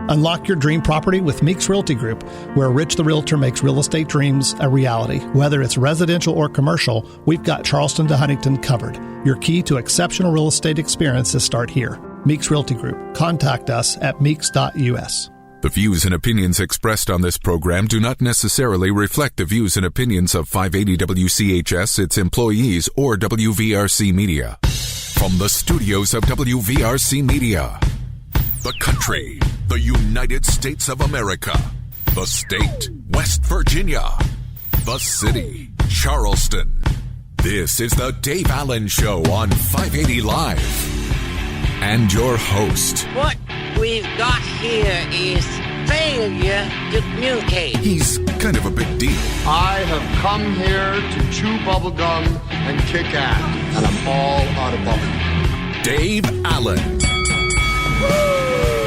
Unlock your dream property with Meeks Realty Group, where Rich the Realtor makes real estate dreams a reality. Whether it's residential or commercial, we've got Charleston to Huntington covered. Your key to exceptional real estate experiences start here. Meeks Realty Group. Contact us at meeks.us. The views and opinions expressed on this program do not necessarily reflect the views and opinions of 580 WCHS, its employees, or WVRC Media. From the studios of WVRC Media, the country, the United States of America, the state, West Virginia, the city, Charleston. This is the Dave Allen Show on 580 Live. And your host. What we've got here is failure to communicate. He's kind of a big deal. I have come here to chew bubblegum and kick ass, and I'm all out of bubblegum. Dave Allen.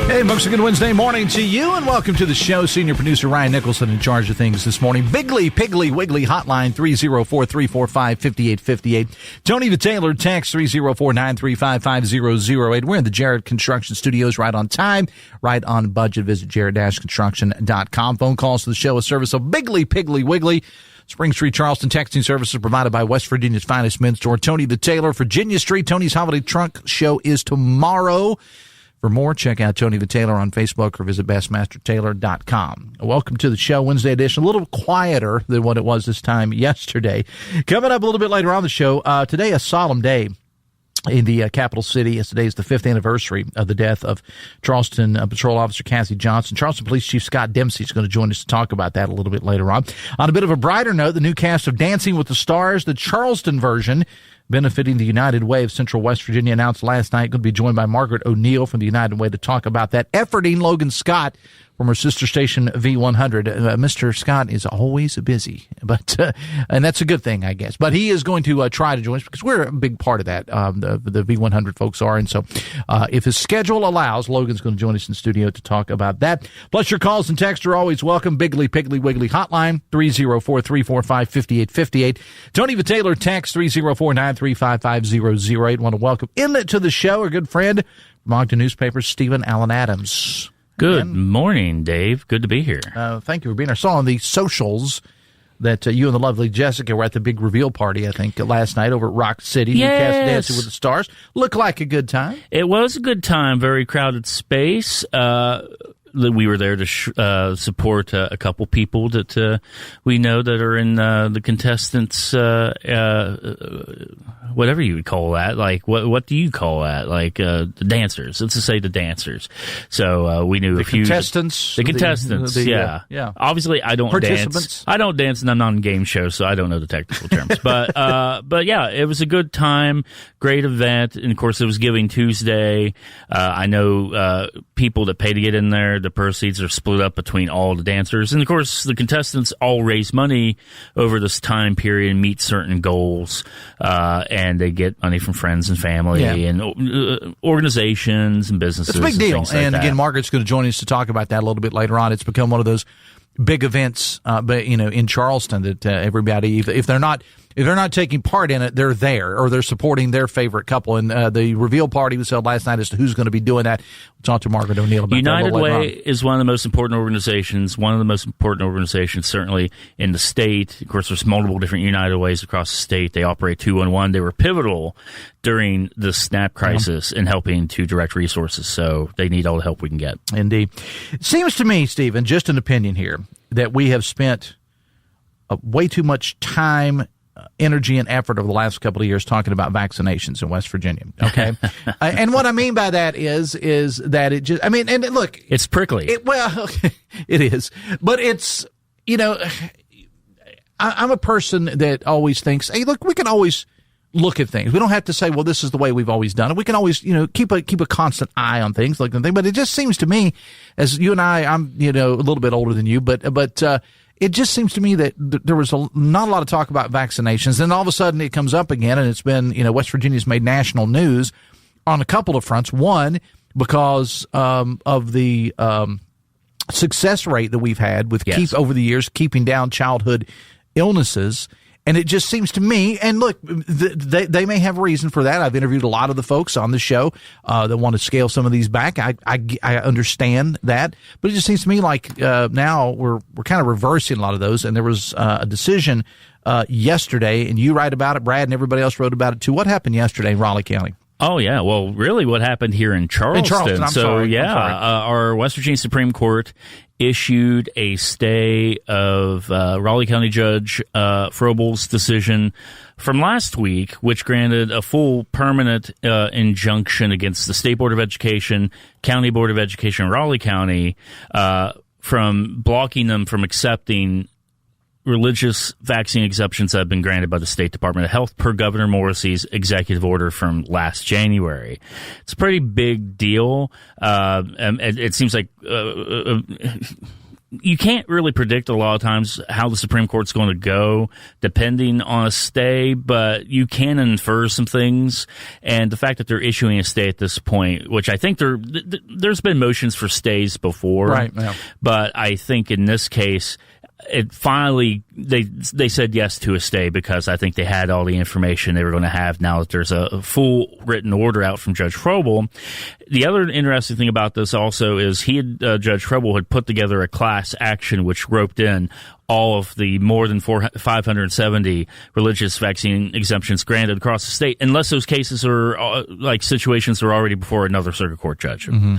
Hey, folks, a good Wednesday morning to you, and welcome to the show. Senior producer Ryan Nicholson in charge of things this morning. Bigly, Piggly, Wiggly, hotline 304-345-5858. Tony the Taylor, text 304-935-5008. We're in the Jared Construction Studios, right on time, right on budget. Visit jared-construction.com. Phone calls to the show, a service of Bigly, Piggly, Wiggly. Spring Street, Charleston, texting services provided by West Virginia's finest men's store, Tony the Taylor, Virginia Street. Tony's Holiday Trunk Show is tomorrow. For more, check out Tony the Taylor on Facebook or visit BassmasterTaylor.com. Welcome to the show, Wednesday edition. A little quieter than what it was this time yesterday. Coming up a little bit later on the show, today a solemn day in the capital city. Today is the 5th anniversary of the death of Charleston Patrol Officer Cassie Johnson. Charleston Police Chief Scott Dempsey is going to join us to talk about that a little bit later on. On a bit of a brighter note, the new cast of Dancing with the Stars, the Charleston version, benefiting the United Way of Central West Virginia, announced last night. Going to be joined by Margaret O'Neill from the United Way to talk about that. Efforting Logan Scott from her sister station V100. Mr. Scott is always busy, but and that's a good thing, I guess. But he is going to try to join us because we're a big part of that. The V100 folks are, and so if his schedule allows, Logan's going to join us in studio to talk about that. Plus, your calls and texts are always welcome. Bigly, Piggly, Wiggly hotline 304-345-5858. Tony the Taylor, text 304-935-5008. Want to welcome into the show our good friend from Ogden Newspapers, Stephen Allen Adams. Good morning, Dave. Good to be here. Thank you for being here. I saw on the socials that you and the lovely Jessica were at the big reveal party, I think, last night over at Rock City. Yes. Newcastle Dancing with the Stars. Looked like a good time. It was a good time. Very crowded space. We were there to support a couple people that we know that are in the contestants, whatever you would call that. Like, what do you call that? Like, the dancers. Let's just say the dancers. So we knew a few. Contestants. The contestants, yeah. Obviously, I don't dance. I don't dance, and I'm on game shows, so I don't know the technical terms. But yeah, it was a good time, great event, and of course, it was Giving Tuesday. I know people that pay to get in there. The proceeds are split up between all the dancers. And, of course, the contestants all raise money over this time period and meet certain goals. And they get money from friends and family and organizations and businesses. It's a big deal. And, like again, Margaret's going to join us to talk about that a little bit later on. It's become one of those big events, but in Charleston that everybody, if they're not taking part in it, they're there or they're supporting their favorite couple. And the reveal party was held last night as to who's going to be doing that. We'll talk to Margaret O'Neill about United that. United Way is one of the most important organizations, certainly in the state. Of course, there's multiple different United Ways across the state. They operate 211. They were pivotal during the SNAP crisis in helping to direct resources. So they need all the help we can get. Indeed. It seems to me, Stephen, just an opinion here, that we have spent way too much time, energy, and effort over the last couple of years talking about vaccinations in West Virginia. Okay. And what I mean by that is that it just, I mean, and look, it's prickly. It is, but it's, I'm a person that always thinks, hey, look, we can always look at things. We don't have to say, well, this is the way we've always done it. We can always, keep a constant eye on things like that. But it just seems to me, as you and I'm, a little bit older than you, but it just seems to me that there was not a lot of talk about vaccinations. Then all of a sudden it comes up again, and it's been, West Virginia's made national news on a couple of fronts. One, because of the success rate that we've had with over the years keeping down childhood illnesses. And it just seems to me, and look, they may have reason for that. I've interviewed a lot of the folks on the show that want to scale some of these back. I understand that, but it just seems to me like now we're kind of reversing a lot of those. And there was a decision yesterday, and you write about it, Brad, and everybody else wrote about it too. What happened yesterday in Raleigh County? Oh, yeah. Well, really what happened here in Charleston. Our West Virginia Supreme Court issued a stay of Raleigh County Judge Frobel's decision from last week, which granted a full permanent injunction against the State Board of Education, County Board of Education, Raleigh County, from blocking them from accepting religious vaccine exemptions that have been granted by the State Department of Health per Governor Morrissey's executive order from last January. It's a pretty big deal. It seems like you can't really predict a lot of times how the Supreme Court's going to go depending on a stay, but you can infer some things. And the fact that they're issuing a stay at this point, which I think there's been motions for stays before, right? Yeah. But I think in this case, it finally they said yes to a stay because I think they had all the information they were going to have now that there's a full written order out from Judge Frobel. The other interesting thing about this also is Judge Frobel had put together a class action which roped in all of the more than 570 religious vaccine exemptions granted across the state, unless those cases are like situations that are already before another circuit court judge. Mm-hmm.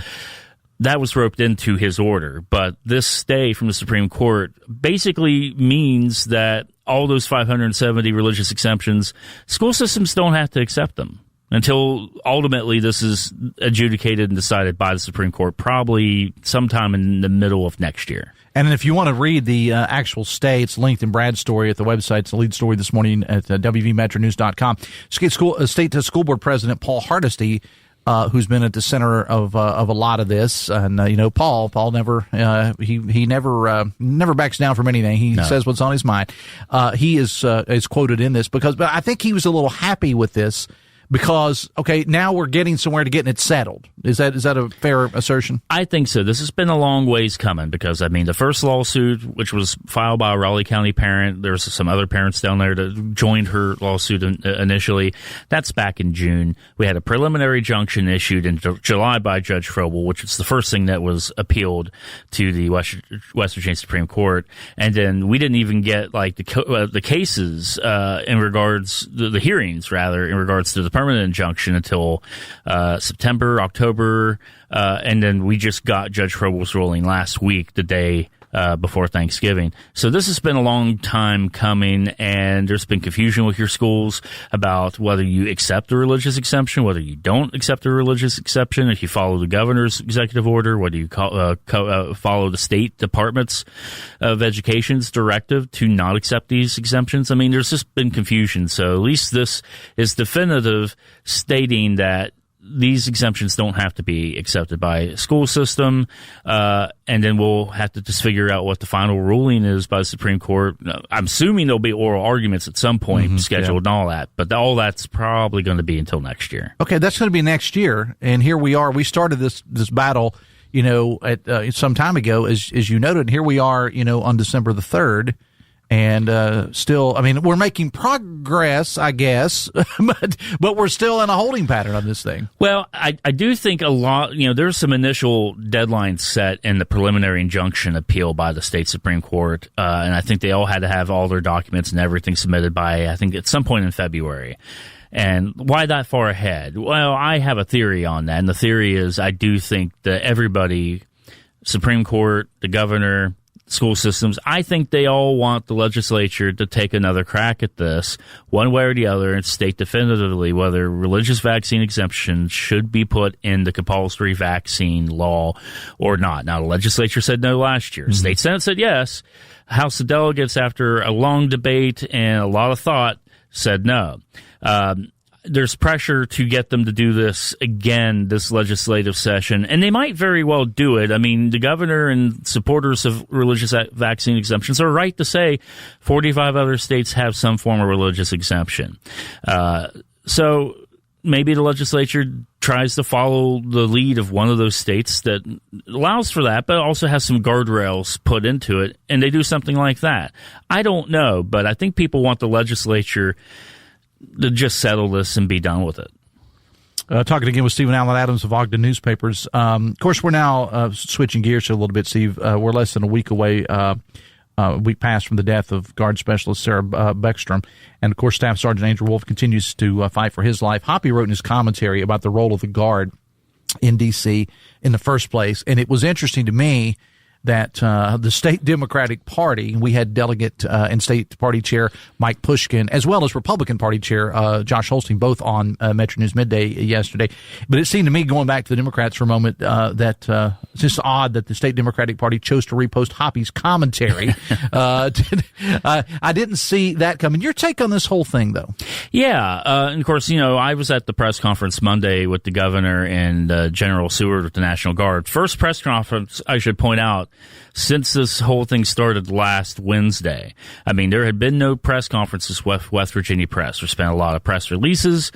That was roped into his order, but this stay from the Supreme Court basically means that all those 570 religious exemptions, school systems don't have to accept them until ultimately this is adjudicated and decided by the Supreme Court, probably sometime in the middle of next year. And if you want to read the actual stay, it's linked in Brad's story at the website. It's the lead story this morning at wvmetronews.com. State School Board President Paul Hardesty, who's been at the center of a lot of this, and Paul never never backs down from anything. He says what's on his mind. He is quoted in this but I think he was a little happy with this because now we're getting somewhere to getting it settled. Is that a fair assertion? I think so. This has been a long ways coming because the first lawsuit, which was filed by a Raleigh County parent, there's some other parents down there that joined her lawsuit initially. That's back in June. We had a preliminary injunction issued in July by Judge Frobel, which is the first thing that was appealed to the West Virginia Supreme Court, and then we didn't even get the cases in regards the hearings rather in regards to the permanent injunction until September, October, and then we just got Judge Frobel's ruling last week, the day before Thanksgiving. So this has been a long time coming, and there's been confusion with your schools about whether you accept a religious exemption, whether you don't accept a religious exception, if you follow the governor's executive order, whether you follow the State Department's of Education's directive to not accept these exemptions. There's just been confusion. So at least this is definitive, stating that these exemptions don't have to be accepted by a school system, and then we'll have to just figure out what the final ruling is by the Supreme Court. I'm assuming there'll be oral arguments at some point scheduled and all that, but all that's probably going to be until next year. Okay, that's going to be next year, and here we are. We started this battle, at some time ago, as you noted, and here we are, on December the 3rd. And still, we're making progress, I guess, but we're still in a holding pattern on this thing. Well, I do think a lot, there's some initial deadlines set in the preliminary injunction appeal by the state Supreme Court, and I think they all had to have all their documents and everything submitted by, I think, at some point in February. And why that far ahead? Well, I have a theory on that, and the theory is I do think that everybody, Supreme Court, the governor, school systems, I think they all want the legislature to take another crack at this one way or the other and state definitively whether religious vaccine exemptions should be put in the compulsory vaccine law or not. Now, the legislature said no last year. State Senate said yes. House of Delegates, after a long debate and a lot of thought, said no. There's pressure to get them to do this again this legislative session, and they might very well do it. The governor and supporters of religious vaccine exemptions are right to say 45 other states have some form of religious exemption. So maybe the legislature tries to follow the lead of one of those states that allows for that, but also has some guardrails put into it, and they do something like that. I don't know, but I think people want the legislature to just settle this and be done with it. Talking again with Stephen Allen Adams of Ogden Newspapers. Of course, we're now switching gears a little bit, Steve. We're less than a week away, a week past from the death of Guard Specialist Sarah Beckstrom. And, of course, Staff Sergeant Andrew Wolf continues to fight for his life. Hoppy wrote in his commentary about the role of the Guard in D.C. in the first place. And it was interesting to me that the state Democratic Party, we had delegate and state party chair Mike Pushkin, as well as Republican Party chair Josh Holstein, both on Metro News Midday yesterday. But it seemed to me, going back to the Democrats for a moment, that it's just odd that the state Democratic Party chose to repost Hoppy's commentary. I didn't see that coming. Your take on this whole thing, though? Yeah, and of course, I was at the press conference Monday with the governor and General Seward with the National Guard. First press conference, I should point out, since this whole thing started last Wednesday. I mean, there had been no press conferences with West Virginia Press. There's been a lot of press releases,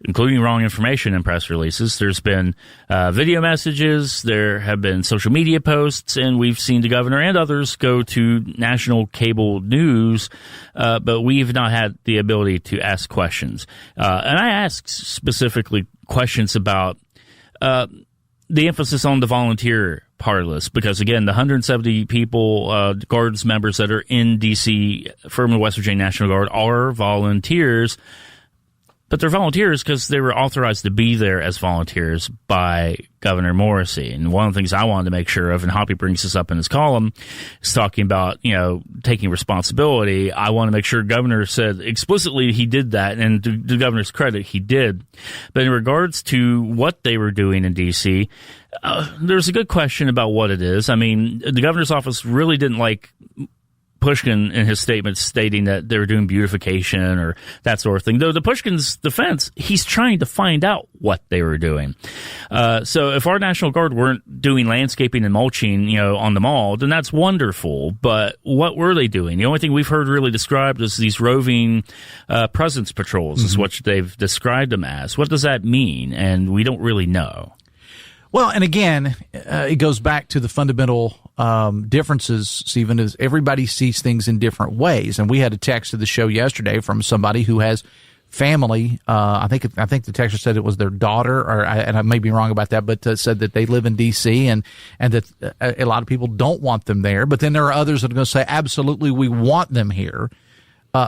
including wrong information in press releases. There's been video messages. There have been social media posts, and we've seen the governor and others go to national cable news, but we've not had the ability to ask questions. And I asked specifically questions about the emphasis on the volunteer part of this, because again, the 170 people, Guards members that are in D.C. from the West Virginia National Guard are volunteers, but they're volunteers because they were authorized to be there as volunteers by Governor Morrisey. And one of the things I wanted to make sure of, and Hoppy brings this up in his column, is talking about, taking responsibility. I want to make sure Governor said explicitly he did that, and to the governor's credit, he did. But in regards to what they were doing in D.C., there's a good question about what it is. I mean, the governor's office really didn't like Pushkin in his statement stating that they were doing beautification or that sort of thing. Though, to Pushkin's defense, he's trying to find out what they were doing. So if our National Guard weren't doing landscaping and mulching, on the mall, then that's wonderful. But what were they doing? The only thing we've heard really described is these roving presence patrols, is what they've described them as. What does that mean? And we don't really know. Well, and again, it goes back to the fundamental differences, Stephen, is everybody sees things in different ways. And we had a text to the show yesterday from somebody who has family. I think the texter said it was their daughter, and I may be wrong about that, but said that they live in D.C. and that a lot of people don't want them there. But then there are others that are going to say, absolutely, we want them here.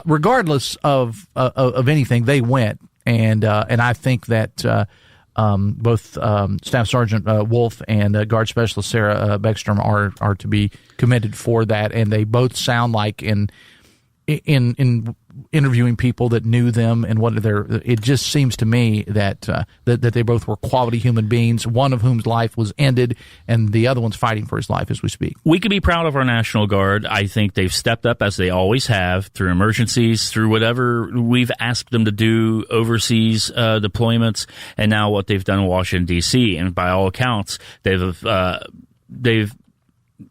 Regardless of anything, they went. And I think that both Staff Sergeant Wolf and Guard Specialist Sarah Beckstrom are to be commended for that, and they both sound like in interviewing people that knew them and what it just seems to me that they both were quality human beings, one of whom's life was ended and the other one's fighting for his life as we speak. We can be proud of our National Guard. I think they've stepped up, as they always have, through emergencies, through whatever we've asked them to do, overseas deployments, and now what they've done in Washington, D.C. And by all accounts, they've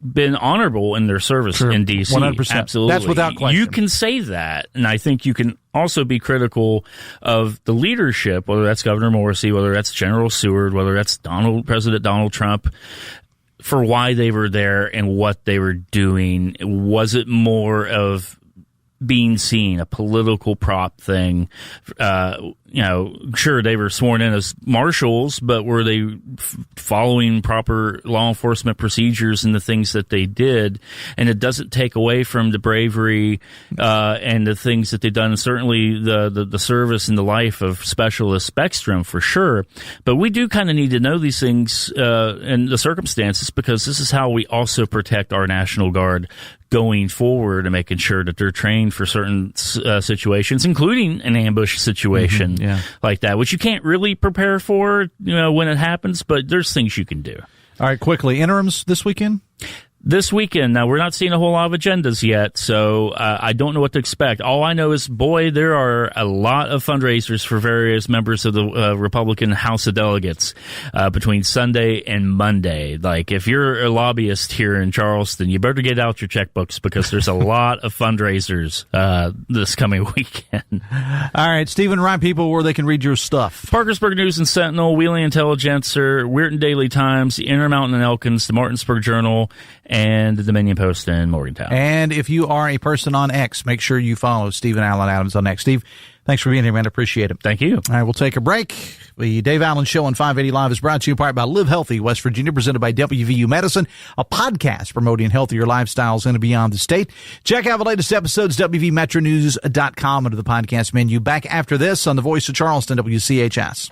been honorable in their service. True. In D.C. 100%. Absolutely. That's without question. You can say that, and I think you can also be critical of the leadership, whether that's Governor Morrisey, whether that's General Seward, whether that's President Donald Trump, for why they were there and what they were doing. Was it more of being seen, a political prop thing? Sure, they were sworn in as marshals, but were they following proper law enforcement procedures and the things that they did? And it doesn't take away from the bravery and the things that they've done, and certainly the service and the life of Specialist Beckstrom, for sure. But we do kind of need to know these things and the circumstances, because this is how we also protect our National Guard going forward and making sure that they're trained for certain situations, including an ambush situation like that, which you can't really prepare for, when it happens, but there's things you can do. All right, quickly, interims this weekend? This weekend, now we're not seeing a whole lot of agendas yet, so I don't know what to expect. All I know is, boy, there are a lot of fundraisers for various members of the Republican House of Delegates between Sunday and Monday. Like, if you're a lobbyist here in Charleston, you better get out your checkbooks because there's a lot of fundraisers this coming weekend. All right, Stephen, remind people where they can read your stuff. Parkersburg News and Sentinel, Wheeling Intelligencer, Weirton Daily Times, the Intermountain and Elkins, the Martinsburg Journal, and the Dominion Post in Morgantown. And if you are a person on X, make sure you follow Stephen Allen Adams on X. Steve, thanks for being here, man. I appreciate it. Thank you. All right, we'll take a break. The Dave Allen Show on 580 Live is brought to you in part by Live Healthy, West Virginia, presented by WVU Medicine, a podcast promoting healthier lifestyles in and beyond the state. Check out the latest episodes, WVMetroNews.com, under the podcast menu. Back after this on the Voice of Charleston, WCHS.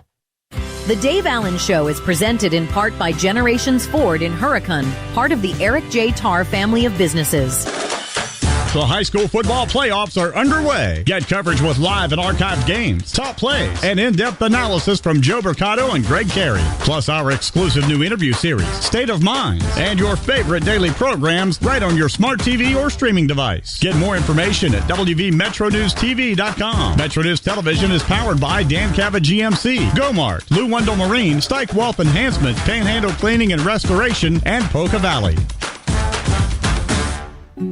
The Dave Allen Show is presented in part by Generations Ford in Hurricane, part of the Eric J. Tarr family of businesses. The high school football playoffs are underway. Get coverage with live and archived games, top plays, and in-depth analysis from Joe Mercado and Greg Carey. Plus our exclusive new interview series, State of Minds, and your favorite daily programs right on your smart TV or streaming device. Get more information at WVMetroNewsTV.com. Metro News Television is powered by Dan Cava GMC, Gomart, Lou Wendell Marine, Stike Wealth Enhancement, Panhandle Cleaning and Restoration, and Polka Valley.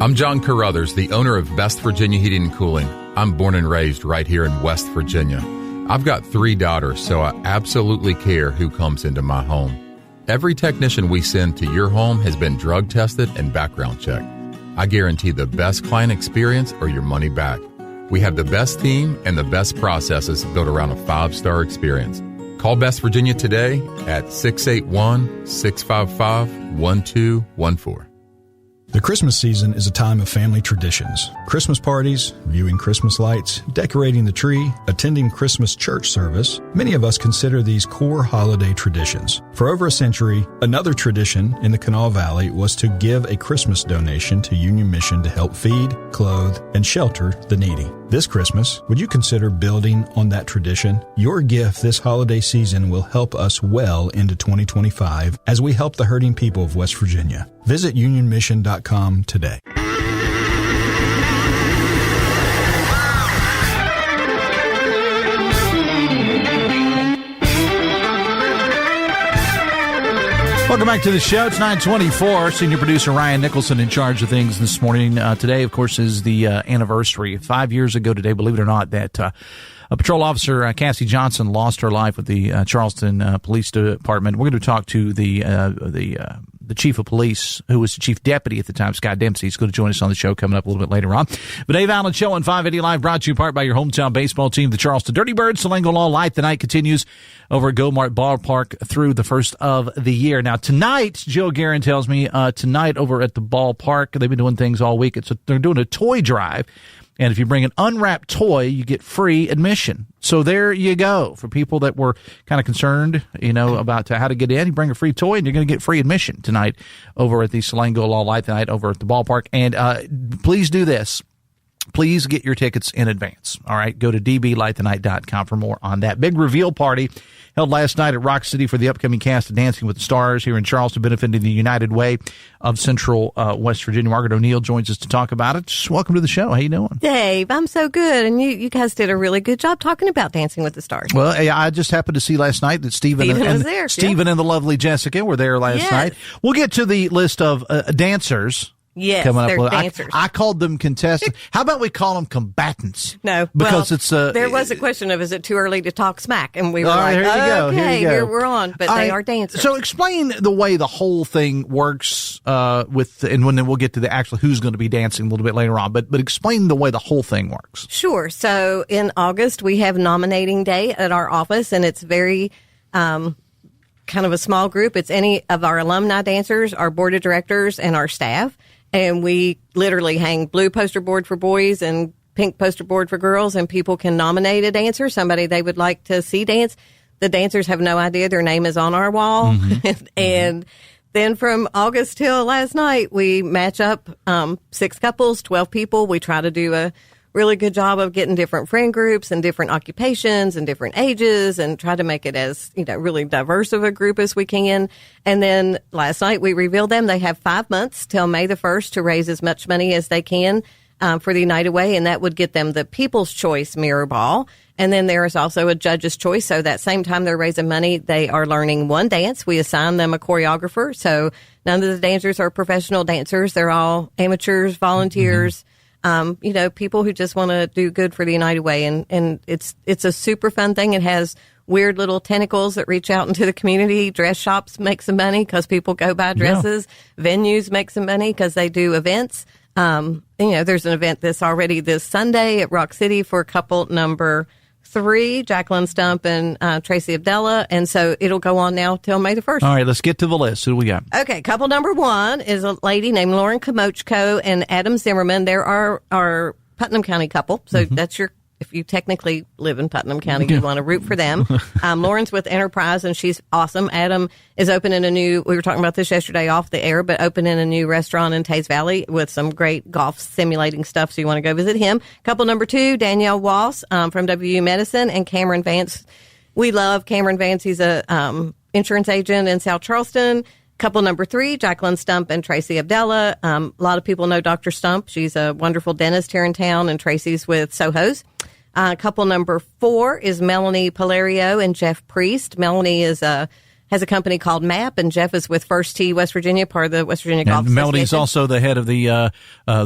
I'm John Carruthers, the owner of Best Virginia Heating and Cooling. I'm born and raised right here in West Virginia. I've got 3 daughters, so I absolutely care who comes into my home. Every technician we send to your home has been drug tested and background checked. I guarantee the best client experience or your money back. We have the best team and the best processes built around a 5-star experience. Call Best Virginia today at 681-655-1214. The Christmas season is a time of family traditions. Christmas parties, viewing Christmas lights, decorating the tree, attending Christmas church service. Many of us consider these core holiday traditions. For over a century, another tradition in the Kanawha Valley was to give a Christmas donation to Union Mission to help feed, clothe, and shelter the needy. This Christmas, would you consider building on that tradition? Your gift this holiday season will help us well into 2025 as we help the hurting people of West Virginia. Visit unionmission.com today. Welcome back to the show. It's 9:24. Senior producer Ryan Nicholson in charge of things this morning. Today, of course, is the anniversary. 5 years ago today, believe it or not, that a patrol officer, Cassie Johnson, lost her life with the Charleston Police Department. We're going to talk to the chief of police, who was the chief deputy at the time, Scott Dempsey. He's going to join us on the show coming up a little bit later on. But Dave Allen Show on 580 Live, brought to you in part by your hometown baseball team, the Charleston Dirty Birds. Selengo Law Light. The night continues over at Gomart Ballpark through the first of the year. Now, tonight, Joe Guerin tells me, tonight over at the ballpark, they've been doing things all week. They're doing a toy drive. And if you bring an unwrapped toy, you get free admission. So there you go. For people that were kind of concerned, about how to get in, you bring a free toy and you're going to get free admission tonight over at the Selengo Law Light night over at the ballpark. And please do this. Please get your tickets in advance. All right. Go to dblightthenight.com for more on that. Big reveal party held last night at Rock City for the upcoming cast of Dancing with the Stars here in Charleston, benefiting the United Way of Central West Virginia. Margaret O'Neill joins us to talk about it. Just welcome to the show. How you doing? Dave, I'm so good. And you guys did a really good job talking about Dancing with the Stars. Well, I just happened to see last night that Stephen and the lovely Jessica were there last night. We'll get to the list of dancers. Yes, coming they're up. dancers. I called them contestants. How about we call them combatants? No, because it's there was a question of, is it too early to talk smack? And we were here we're on. But they are dancers. So explain the way the whole thing works and then we'll get to the actual who's going to be dancing a little bit later on. But explain the way the whole thing works. Sure. So in August we have nominating day at our office, and it's very kind of a small group. It's any of our alumni dancers, our board of directors, and our staff. And we literally hang blue poster board for boys and pink poster board for girls, and people can nominate a dancer, somebody they would like to see dance. The dancers have no idea their name is on our wall. Mm-hmm. And then from August till last night, we match up 6 couples, 12 people. We try to do a really good job of getting different friend groups and different occupations and different ages and try to make it as, really diverse of a group as we can. And then last night we revealed them. They have 5 months till May the 1st to raise as much money as they can for the United Way, and that would get them the People's Choice Mirror Ball. And then there is also a Judge's Choice. So that same time they're raising money, they are learning one dance. We assign them a choreographer. So none of the dancers are professional dancers. They're all amateurs, volunteers, people who just want to do good for the United Way. And it's a super fun thing. It has weird little tentacles that reach out into the community. Dress shops make some money because people go buy dresses. Yeah. Venues make some money because they do events. There's an event this Sunday at Rock City for couple number 3, Jacqueline Stump and Tracy Abdallah. And so it'll go on now till May the 1st. All right, let's get to the list. Who do we got? Okay, couple number 1 is a lady named Lauren Komochko and Adam Zimmerman. They're our Putnam County couple. So that's if you technically live in Putnam County, you want to root for them. Lauren's with Enterprise, and she's awesome. Adam is opening we were talking about this yesterday off the air, but opening a new restaurant in Tays Valley with some great golf simulating stuff, so you want to go visit him. Couple number 2, Danielle Walls from WU Medicine, and Cameron Vance. We love Cameron Vance. He's a insurance agent in South Charleston. Couple number 3, Jacqueline Stump and Tracy Abdallah. A lot of people know Dr. Stump. She's a wonderful dentist here in town, and Tracy's with Soho's. Couple number 4 is Melanie Palario and Jeff Priest. Melanie has a company called MAP, and Jeff is with First Tee West Virginia, part of the West Virginia Golf Association. Melody's also the head of the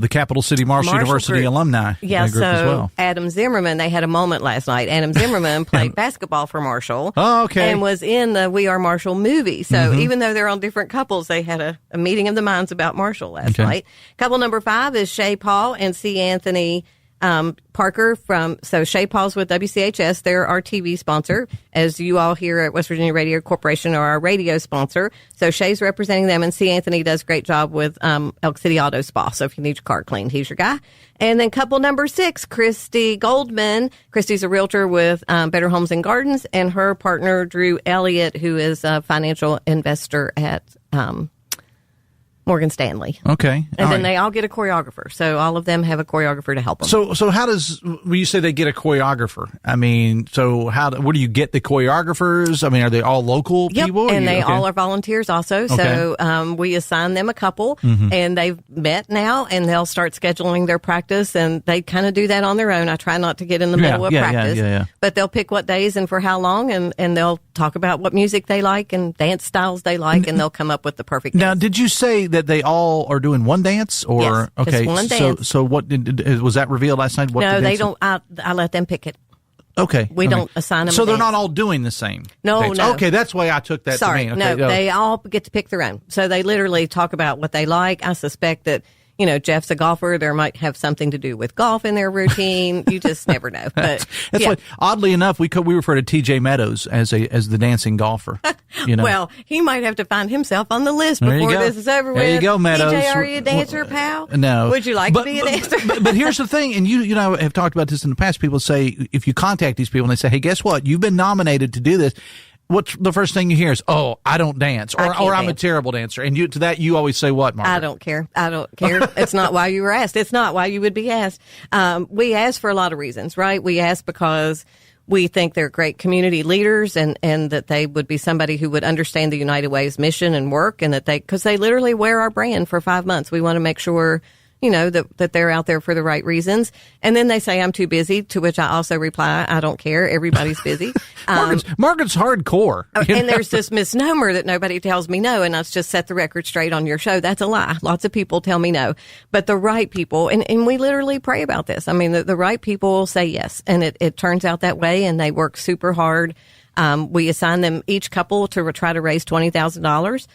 Capital City Marshall University group. Alumni group as well. Adam Zimmerman, they had a moment last night. Adam Zimmerman played basketball for Marshall. Oh, okay. And was in the We Are Marshall movie. So even though they're on different couples, they had a meeting of the minds about Marshall last night. Couple number 5 is Shay Paul and C. Anthony Parker so Shay Paul's with WCHS. They're our TV sponsor. As you all here at West Virginia Radio Corporation are our radio sponsor. So Shay's representing them, and C. Anthony does a great job with Elk City Auto Spa. So if you need your car cleaned, he's your guy. And then couple number 6, Christy Goldman. Christy's a realtor with Better Homes and Gardens, and her partner, Drew Elliott, who is a financial investor at Morgan Stanley. Okay. And then they all get a choreographer. So all of them have a choreographer to help them. So how when you say they get a choreographer, I mean, so where do you get the choreographers? I mean, are they all local people? And they all are volunteers also. So we assign them a couple, and they've met now, and they'll start scheduling their practice, and they kind of do that on their own. I try not to get in the middle of practice. But they'll pick what days and for how long, and they'll talk about what music they like and dance styles they like, and they'll come up with the perfect dance. Now, did you say that they all are doing one dance, or yes, just one dance. So what was that revealed last night? No, they don't. I let them pick it. Okay, we don't assign them. So they're not all doing the same. No. Okay, that's why I took that. Sorry, to mean. Okay, they all get to pick their own. So they literally talk about what they like. I suspect that Jeff's a golfer. There might have something to do with golf in their routine. You just never know. But that's why, oddly enough, we refer to TJ Meadows as the dancing golfer. Well, he might have to find himself on the list before this is over with. There you go, Meadows. TJ, are you a dancer, pal? No. Would you like to be a dancer? but here's the thing, and you know, have talked about this in the past. People say, if you contact these people and they say, hey, guess what? You've been nominated to do this. What's the first thing you hear is, oh, I don't dance, or I'm a terrible dancer. And you always say what, Margaret? I don't care. It's not why you were asked. It's not why you would be asked. We ask for a lot of reasons, right? We ask because we think they're great community leaders, and that they would be somebody who would understand the United Way's mission and work, and because they literally wear our brand for 5 months. We want to make sure that they're out there for the right reasons. And then they say I'm too busy, to which I also reply, I don't care. Everybody's busy. Margaret's hardcore. And there's this misnomer that nobody tells me no, and let's just set the record straight on your show. That's a lie. Lots of people tell me no. But the right people, and we literally pray about this. I mean, the right people say yes, and it turns out that way, and they work super hard. We assign them each couple to try to raise $20,000.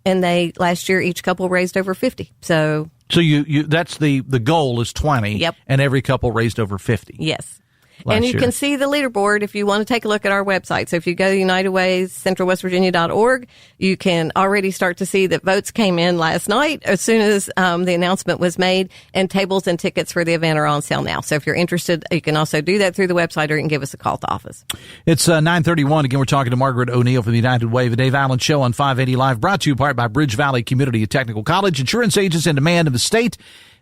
And last year, each couple raised over 50. So you that's the goal is 20. Yep. And every couple raised over 50. Yes. And you can see the leaderboard if you want to take a look at our website. So if you go to UnitedWaysCentralWestVirginia.org, you can already start to see that votes came in last night as soon as the announcement was made, and tables and tickets for the event are on sale now. So if you're interested, you can also do that through the website, or you can give us a call at the office. It's 9:31. Again, we're talking to Margaret O'Neill from the United Way. The Dave Allen Show on 580 Live, brought to you in part by Bridge Valley Community and Technical College, insurance agents in demand of the state.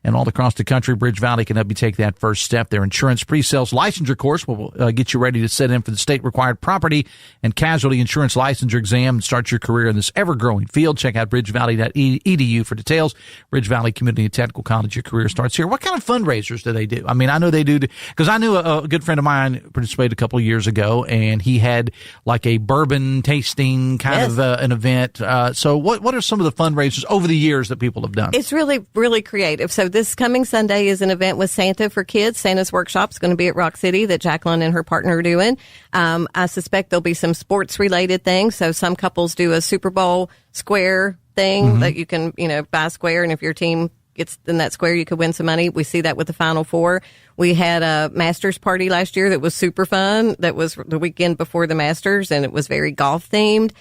and all across the country, Bridge Valley can help you take that first step. Their insurance pre-sales licensure course will get you ready to sit in for the state-required property and casualty insurance licensure exam and start your career in this ever-growing field. Check out bridgevalley.edu for details. Bridge Valley Community and Technical College, your career starts here. What kind of fundraisers do they do? I mean, I know they do, because I knew a good friend of mine participated a couple of years ago, and he had like a bourbon tasting kind of an event. So what are some of the fundraisers over the years that people have done? It's really, really creative. So this coming Sunday is an event with Santa for kids. Santa's Workshop is going to be at Rock City that Jacqueline and her partner are doing. I suspect there'll be some sports-related things. So some couples do a Super Bowl square thing that you can, buy a square, and if your team gets in that square, you could win some money. We see that with the Final Four. We had a Masters party last year that was super fun. That was the weekend before the Masters, and it was very golf themed.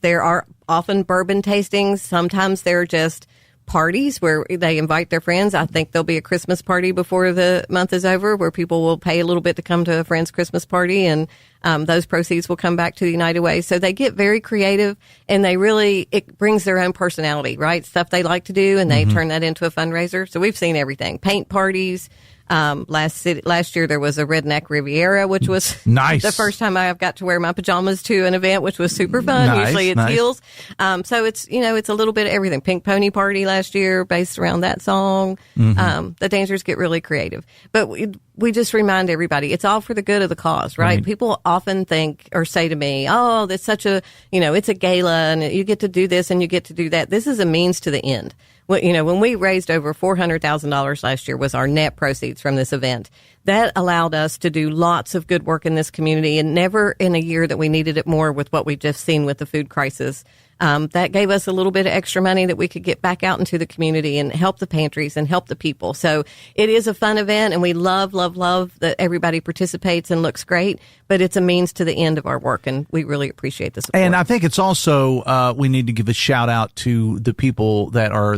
There are often bourbon tastings. Sometimes they're just parties where they invite their friends. I think there'll be a Christmas party before the month is over where people will pay a little bit to come to a friend's Christmas party, and those proceeds will come back to the United Way. So they get very creative, and it brings their own personality, right? Stuff they like to do, and they turn that into a fundraiser. So we've seen everything. Paint parties. Last year there was a Redneck Riviera, which was nice. The first time I got to wear my pajamas to an event, which was super fun. Nice, usually it's heels. So it's, it's a little bit of everything. Pink Pony Party last year based around that song. The dancers get really creative, but we just remind everybody it's all for the good of the cause, right? People often think or say to me, oh, that's such a, it's a gala and you get to do this and you get to do that. This is a means to the end. Well, when we raised over $400,000 last year was our net proceeds from this event. That allowed us to do lots of good work in this community, and never in a year that we needed it more with what we've just seen with the food crisis. That gave us a little bit of extra money that we could get back out into the community and help the pantries and help the people. So it is a fun event, and we love that everybody participates and looks great, but it's a means to the end of our work, and we really appreciate the support. And I think it's also, we need to give a shout out to the people that are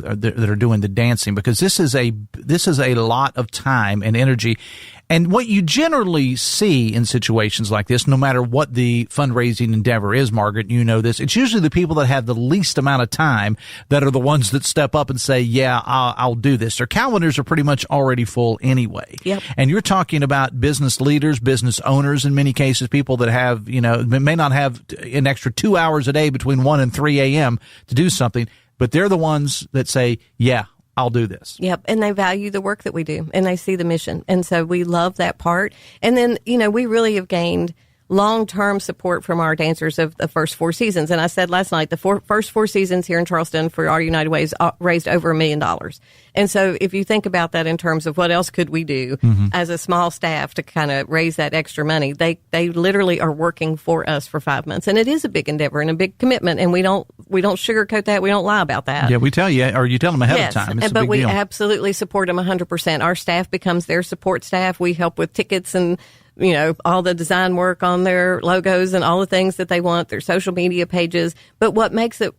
doing the dancing, because this is a lot of time and energy. And what you generally see in situations like this, no matter what the fundraising endeavor is, Margaret, you know this, it's usually the people that have the least amount of time that are the ones that step up and say, yeah, I'll do this. Their calendars are pretty much already full anyway. Yep. And you're talking about business leaders, business owners in many cases, people that have, may not have an extra 2 hours a day between 1 and 3 a.m. to do something, but they're the ones that say, yeah, I'll do this. Yep. And they value the work that we do, and they see the mission. And so we love that part. And then, we really have gained long-term support from our dancers of the first 4 seasons. And I said last night, the first 4 seasons here in Charleston for our United Ways raised over $1 million. And so if you think about that in terms of what else could we do as a small staff to kind of raise that extra money, they literally are working for us for 5 months. And it is a big endeavor and a big commitment. And we don't sugarcoat that. We don't lie about that. Yeah, we tell you, or you tell them ahead of time. It's a but big we deal. Absolutely support them 100%. Our staff becomes their support staff. We help with tickets and all the design work on their logos and all the things that they want, their social media pages. But what makes it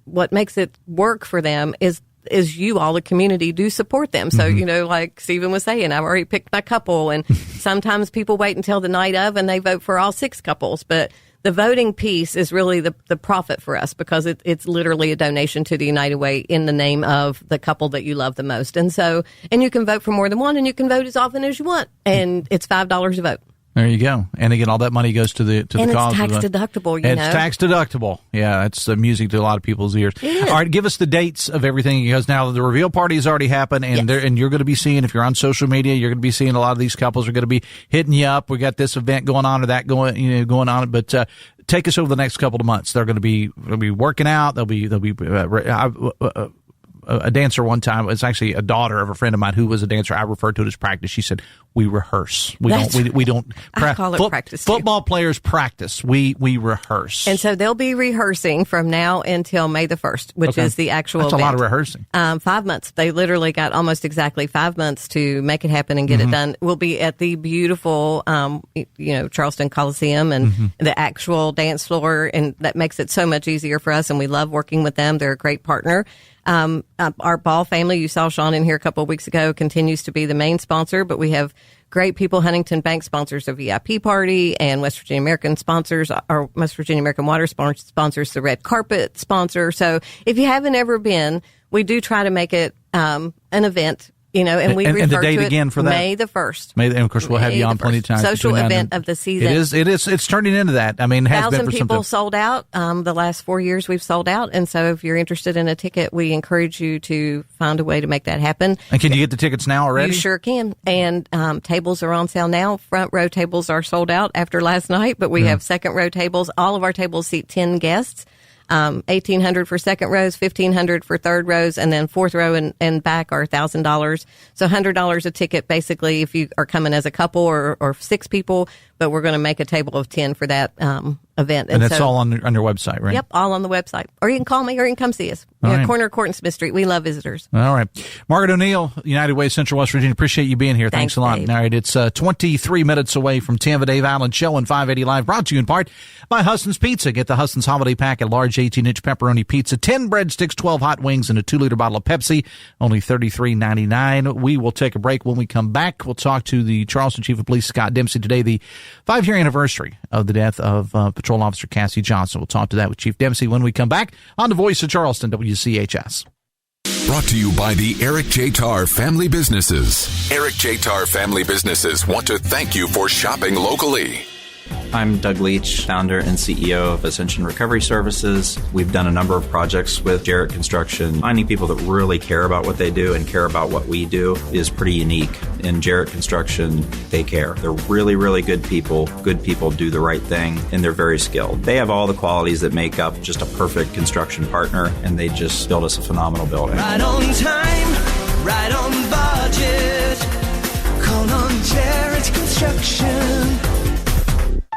work for them is you all, the community, do support them. So, like Stephen was saying, I've already picked my couple, and sometimes people wait until the night of and they vote for all 6 couples. But the voting piece is really the profit for us, because it's literally a donation to the United Way in the name of the couple that you love the most. And you can vote for more than one, and you can vote as often as you want. And it's $5 a vote. There you go. And again, all that money goes to the cause. And it's tax deductible, It's tax deductible. Yeah, it's music to a lot of people's ears. All right, give us the dates of everything, because now the reveal party has already happened, and and you're going to be seeing, if you're on social media, you're going to be seeing a lot of these couples are going to be hitting you up. We got this event going on or that going on, but take us over the next couple of months. They're going to be working out. They'll be a dancer one time. It's actually a daughter of a friend of mine who was a dancer. I referred to it as practice. She said, we rehearse. We don't I call it practice too. Football players practice. We rehearse. And so they'll be rehearsing from now until May the 1st, which is the actual event. That's a lot of rehearsing. 5 months. They literally got almost exactly 5 months to make it happen and get it done. We'll be at the beautiful, Charleston Coliseum and the actual dance floor, and that makes it so much easier for us, and we love working with them. They're a great partner. Our ball family, you saw Sean in here a couple of weeks ago, continues to be the main sponsor, but we have great people. Huntington Bank sponsors a VIP party, and West Virginia American Water sponsors the red carpet sponsor. So if you haven't ever been, we do try to make it an event And we refer and the date to it again for that? May the 1st. And of course, we'll have you on plenty of times. Social event of the season. It's turning into that. I mean, it has been for 1,000 some people time. sold out. The last 4 years we've sold out. And so if you're interested in a ticket, we encourage you to find a way to make that happen. And can you get the tickets now already? You sure can. And tables are on sale now. Front row tables are sold out after last night, but we have second row tables. All of our tables seat 10 guests. $1,800 for second rows, $1,500 for third rows, and then fourth row and back are $1,000. So $100 a ticket, basically, if you are coming as a couple or 6 people. But we're going to make a table of 10 for that event. And that's all on your website, right? Yep, all on the website. Or you can call me, or you can come see us. Right. Corner of Court and Smith Street. We love visitors. All right. Margaret O'Neill, United Way, Central West Virginia. Appreciate you being here. Thanks a lot. Dave. All right. It's 23 minutes away from 10 of the Dave Allen Show on 580 Live, brought to you in part by Huston's Pizza. Get the Huston's Holiday Pack, a large 18-inch pepperoni pizza, 10 breadsticks, 12 hot wings, and a 2-liter bottle of Pepsi, only $33.99. We will take a break. When we come back, we'll talk to the Charleston Chief of Police, Scott Dempsey, today, the 5-year anniversary of the death of Patrol Officer Cassie Johnson. We'll talk to that with Chief Dempsey when we come back on the Voice of Charleston, WCHS. Brought to you by the Eric J. Tarr Family Businesses. Eric J. Tarr Family Businesses want to thank you for shopping locally. I'm Doug Leach, founder and CEO of Ascension Recovery Services. We've done a number of projects with Jarrett Construction. Finding people that really care about what they do and care about what we do is pretty unique. In Jarrett Construction, they care. They're really, really good people. Good people do the right thing, and they're very skilled. They have all the qualities that make up just a perfect construction partner, and they just built us a phenomenal building. Right on time, right on budget. Call on Jarrett Construction.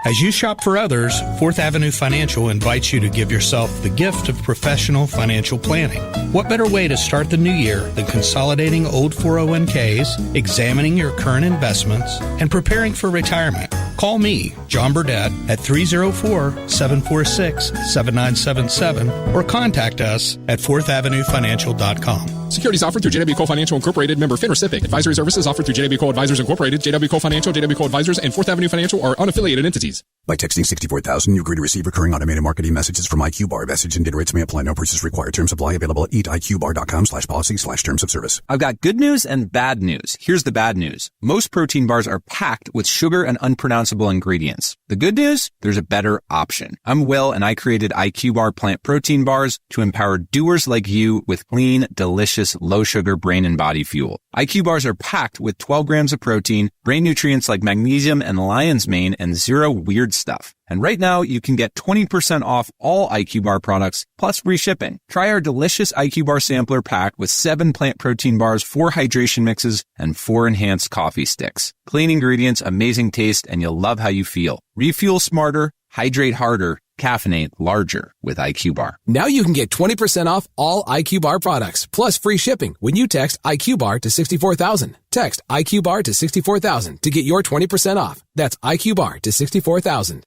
As you shop for others, 4th Avenue Financial invites you to give yourself the gift of professional financial planning. What better way to start the new year than consolidating old 401ks, examining your current investments, and preparing for retirement? Call me, John Burdett, at 304-746-7977 or contact us at 4thavenuefinancial.com. Securities offered through JW Cole Financial Incorporated, member FINRA SIPC. Advisory services offered through JW Cole Advisors Incorporated, JW Cole Financial, JW Cole Advisors, and 4th Avenue Financial are unaffiliated entities. By texting 64,000, you agree to receive recurring automated marketing messages from IQ Bar. Message and data rates may apply. No purchase required. Terms apply. Available at eatiqbar.com/policy/terms of service. I've got good news and bad news. Here's the bad news. Most protein bars are packed with sugar and unpronounceable ingredients. The good news? There's a better option. I'm Will, and I created IQ Bar plant protein bars to empower doers like you with clean, delicious, low-sugar brain and body fuel. IQ bars are packed with 12 grams of protein, brain nutrients like magnesium and lion's mane, and zero weird stuff. And right now, you can get 20% off all IQ Bar products, plus free shipping. Try our delicious IQ Bar sampler pack with 7 plant protein bars, 4 hydration mixes, and 4 enhanced coffee sticks. Clean ingredients, amazing taste, and you'll love how you feel. Refuel smarter, hydrate harder, caffeinate larger with IQ Bar. Now you can get 20% off all IQ Bar products, plus free shipping when you text IQ Bar to 64,000. Text IQ Bar to 64,000 to get your 20% off. That's IQ Bar to 64,000.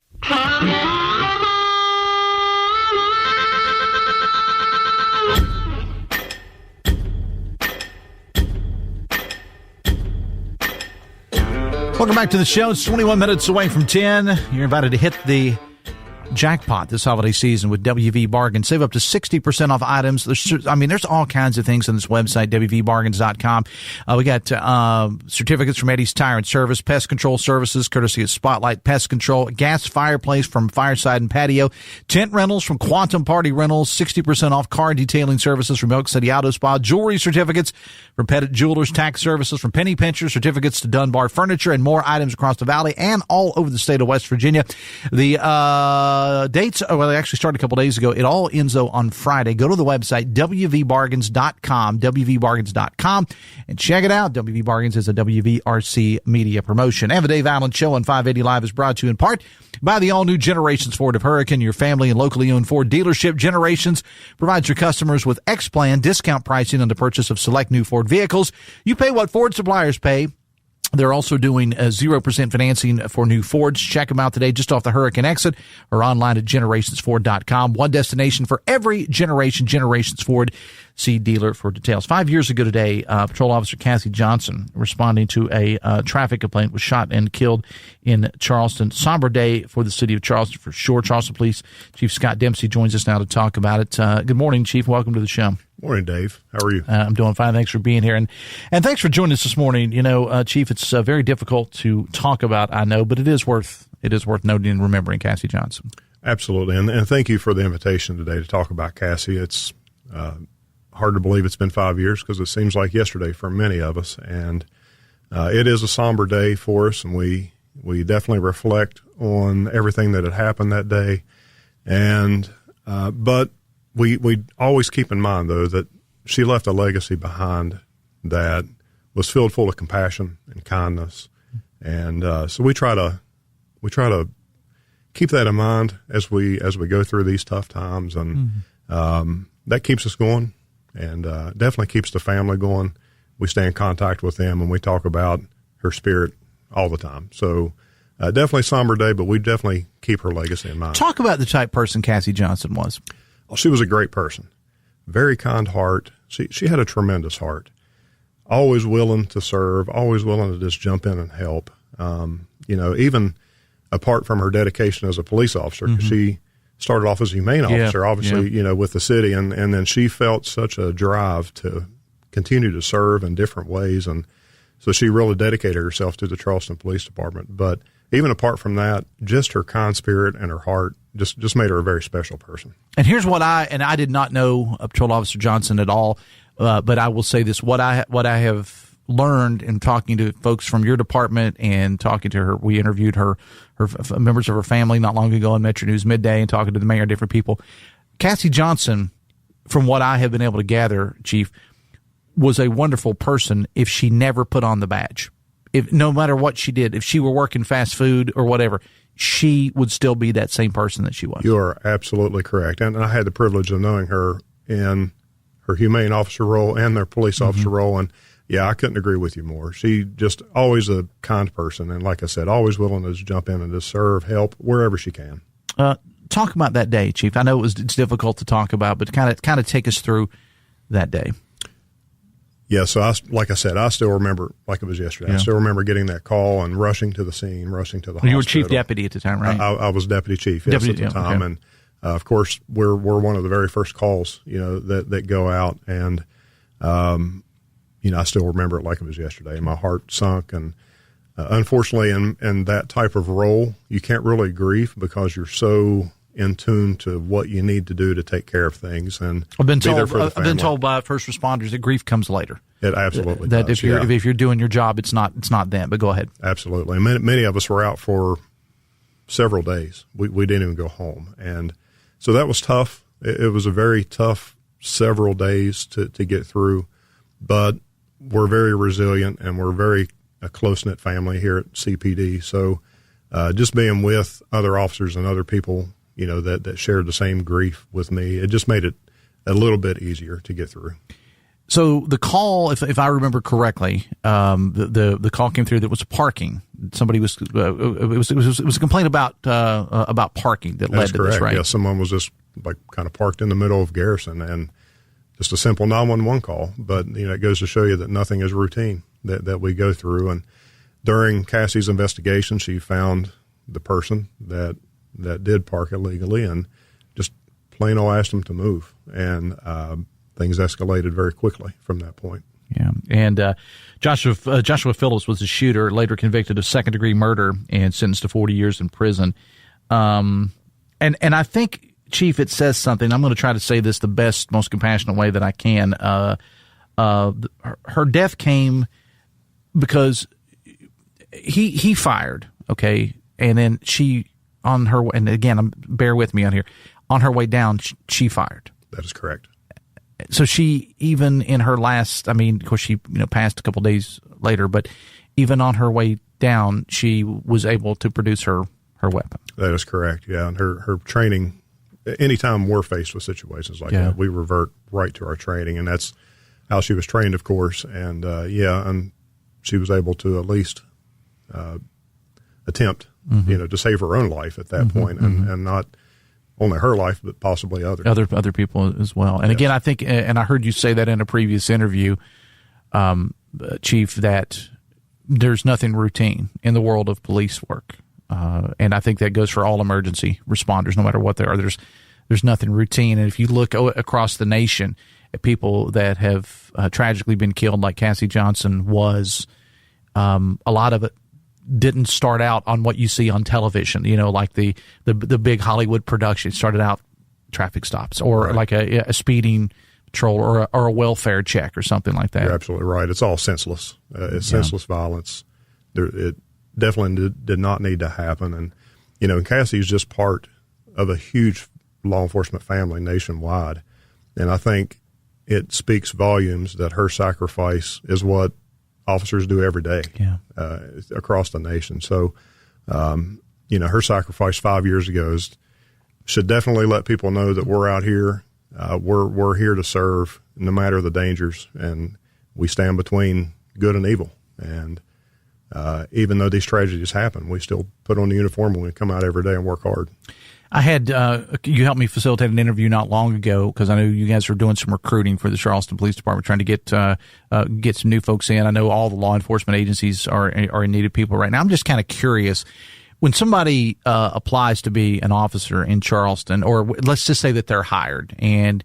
Welcome back to the show. It's 21 minutes away from 10. You're invited to hit the jackpot this holiday season with WV Bargain. Save up to 60% off items. There's all kinds of things on this website, WVBargains.com. We got certificates from Eddie's Tire and Service, pest control services courtesy of Spotlight Pest Control, gas fireplace from Fireside and Patio, tent rentals from Quantum Party Rentals, 60% off car detailing services from Milk City Auto Spa, jewelry certificates from Pettit Jewelers, tax services from Penny Pincher, certificates to Dunbar Furniture, and more items across the valley and all over the state of West Virginia. The dates, they actually started a couple days ago. It all ends, though, on Friday. Go to the website, WVBargains.com, and check it out. WV Bargains is a WVRC media promotion. And the Dave Allen Show on 580 Live is brought to you in part by the all-new Generations Ford of Hurricane, your family and locally owned Ford dealership. Generations provides your customers with X-Plan discount pricing on the purchase of select new Ford vehicles. You pay what Ford suppliers pay. They're also doing 0% financing for new Fords. Check them out today just off the Hurricane exit or online at generationsford.com. One destination for every generation, Generations Ford. See dealer for details. 5 years ago today, Patrol Officer Cassie Johnson, responding to a traffic complaint, was shot and killed in Charleston. Somber day for the city of Charleston for sure. Charleston Police Chief Scott Dempsey joins us now to talk about it. Good morning, Chief. Welcome to the show. Morning, Dave. How are you? I'm doing fine. Thanks for being here. And thanks for joining us this morning. You know, Chief, it's very difficult to talk about, I know, but it is worth noting and remembering Cassie Johnson. Absolutely. And thank you for the invitation today to talk about Cassie. It's hard to believe it's been 5 years because it seems like yesterday for many of us. And it is a somber day for us, and we definitely reflect on everything that had happened that day. And but we always keep in mind, though, that she left a legacy behind that was filled full of compassion and kindness. And so we try to keep that in mind as we go through these tough times, and that keeps us going, and definitely keeps the family going. We stay in contact with them, and we talk about her spirit all the time. So definitely a somber day, but we definitely keep her legacy in mind. Talk about the type person Cassie Johnson was. Well, she was a great person, very kind heart. She had a tremendous heart, always willing to serve, always willing to just jump in and help. Even apart from her dedication as a police officer, because she started off as a humane officer, obviously, with the city, and then she felt such a drive to continue to serve in different ways, and so she really dedicated herself to the Charleston Police Department. But even apart from that, just her kind spirit and her heart just made her a very special person. And here's what I did not know Patrol Officer Johnson at all, but I will say this: what I have learned in talking to folks from your department and talking to her. We interviewed her members of her family not long ago on Metro News Midday, and talking to the mayor, different people. Cassie Johnson, from what I have been able to gather, Chief, was a wonderful person if she never put on the badge. If no matter what she did, if she were working fast food or whatever, she would still be that same person that she was. You are absolutely correct. And I had the privilege of knowing her in her humane officer role and their police officer role. And yeah, I couldn't agree with you more. She just always a kind person. And like I said, always willing to just jump in and just serve, help wherever she can. Talk about that day, Chief. I know it's difficult to talk about, but kind of take us through that day. Yeah, so like I said, I still remember like it was yesterday. Yeah. I still remember getting that call and rushing to the scene, rushing to the hospital. You were chief deputy at the time, right? I was deputy chief, at the time. Okay. And, of course, we're one of the very first calls, that go out. And, I still remember it like it was yesterday. My heart sunk. And unfortunately, in that type of role, you can't really grieve because you're so in tune to what you need to do to take care of things, and I've been told by first responders that grief comes later. It absolutely that does. If you're doing your job, it's not then. But go ahead. Absolutely. Many of us were out for several days. We didn't even go home, and so that was tough. It was a very tough several days to get through, but we're very resilient, and we're a close-knit family here at CPD. So just being with other officers and other people that shared the same grief with me, it just made it a little bit easier to get through. So the call, if I remember correctly, the call came through that was parking. Somebody was it was a complaint about parking that led to this, right? Yeah, someone was just kind of parked in the middle of Garrison, and just a simple 911 call. But it goes to show you that nothing is routine that we go through. And during Cassie's investigation, she found the person that did park illegally, and just plain old asked them to move, and things escalated very quickly from that point. Yeah, and Joshua Phillips was the shooter, later convicted of second-degree murder and sentenced to 40 years in prison. And I think, Chief, it says something. I'm going to try to say this the best, most compassionate way that I can. Her death came because he fired, okay, and then she, on her, and again, bear with me on here, on her way down, she fired. That is correct. So she, even in her last, of course she passed a couple days later, but even on her way down, she was able to produce her weapon. That is correct, yeah. And her training, anytime we're faced with situations like that, we revert right to our training, and that's how she was trained, of course. And, and she was able to at least attempt, to save her own life at that point, and not only her life, but possibly other people as well. And again, I think, and I heard you say that in a previous interview, Chief, that there's nothing routine in the world of police work. And I think that goes for all emergency responders, no matter what they are. There's nothing routine. And if you look across the nation, people that have tragically been killed, like Cassie Johnson, was a lot of it didn't start out on what you see on television, like the big Hollywood production. It started out traffic stops or like a speeding patrol or a welfare check or something like that. You're absolutely right. It's all senseless. It's senseless violence. It definitely did not need to happen. And, Cassie's just part of a huge law enforcement family nationwide. And I think it speaks volumes that her sacrifice is what officers do every day across the nation. So, her sacrifice 5 years ago should definitely let people know that we're out here. We're here to serve no matter the dangers, and we stand between good and evil. And even though these tragedies happen, we still put on the uniform and we come out every day and work hard. I had you helped me facilitate an interview not long ago because I know you guys are doing some recruiting for the Charleston Police Department, trying to get some new folks in. I know all the law enforcement agencies are in need of people right now. I'm just kind of curious, when somebody applies to be an officer in Charleston, or let's just say that they're hired, and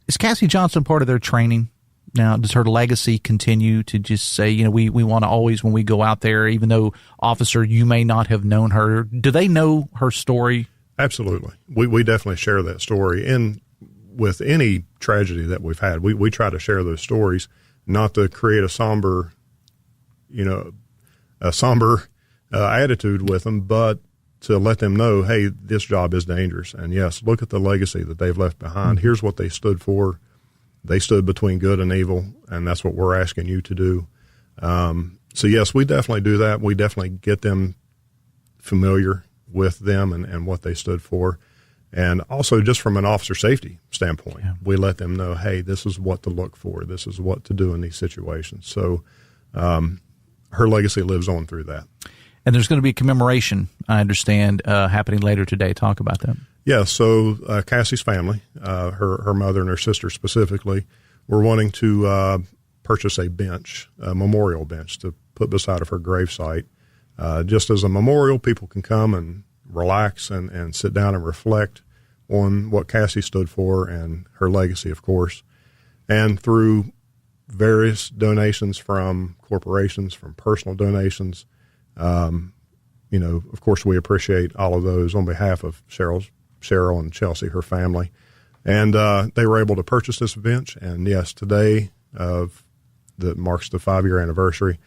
is Cassie Johnson part of their training? Now, does her legacy continue to just say, we want to always, when we go out there, even though, officer, you may not have known her, do they know her story? Absolutely. We definitely share that story. And with any tragedy that we've had, we try to share those stories, not to create a somber attitude with them, but to let them know, hey, this job is dangerous. And yes, look at the legacy that they've left behind. Mm-hmm. Here's what they stood for. They stood between good and evil, and that's what we're asking you to do. So yes, we definitely do that. We definitely get them familiar with them and what they stood for. And also just from an officer safety standpoint, we let them know, hey, this is what to look for. This is what to do in these situations. So her legacy lives on through that. And there's going to be a commemoration, I understand, happening later today. Talk about that. Yeah, so Cassie's family, her mother and her sister specifically, were wanting to purchase a bench, a memorial bench, to put beside of her gravesite. Just as a memorial, people can come and relax and sit down and reflect on what Cassie stood for and her legacy, of course. And through various donations from corporations, from personal donations, of course, we appreciate all of those on behalf of Cheryl and Chelsea, her family. And they were able to purchase this bench. And yes, today that marks the 5-year anniversary,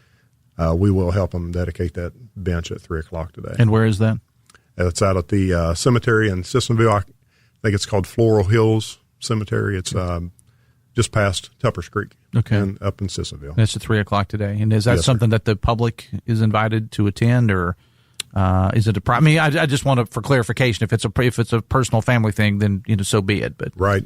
we will help them dedicate that bench at 3:00 today. And where is that? It's out at the cemetery in Sissonville. I think it's called Floral Hills Cemetery. It's just past Tupper's Creek. Okay. And up in Sissonville. That's at 3:00 today. And is that something that the public is invited to attend, or is it a? I mean, I just want for clarification. If it's a personal family thing, then so be it. But right,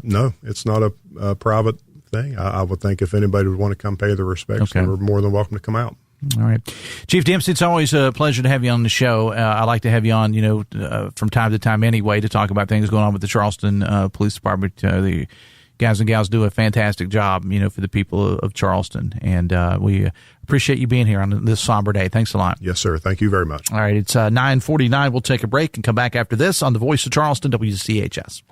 no, it's not a private thing. I would think if anybody would want to come pay their respects, they're more than welcome to come out. All right. Chief Dempsey, it's always a pleasure to have you on the show. I like to have you on, from time to time anyway, to talk about things going on with the Charleston Police Department. The guys and gals do a fantastic job, for the people of Charleston. And we appreciate you being here on this somber day. Thanks a lot. Yes, sir. Thank you very much. All right. It's 9:49. We'll take a break and come back after this on the Voice of Charleston, WCHS.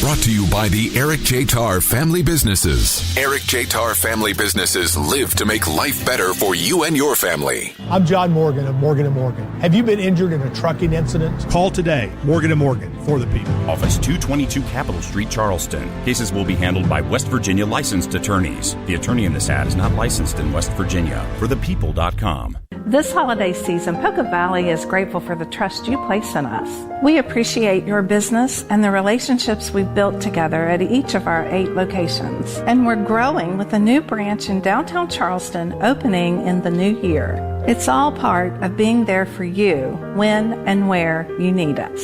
Brought to you by the Eric J. Tarr Family Businesses. Eric J. Tarr Family Businesses live to make life better for you and your family. I'm John Morgan of Morgan & Morgan. Have you been injured in a trucking incident? Call today. Morgan & Morgan, for the people. Office 222 Capitol Street, Charleston. Cases will be handled by West Virginia licensed attorneys. The attorney in this ad is not licensed in West Virginia. ForThePeople.com. This holiday season, Poca Valley is grateful for the trust you place in us. We appreciate your business and the relationships we've built together at each of our 8 locations. And we're growing with a new branch in downtown Charleston opening in the new year. It's all part of being there for you when and where you need us.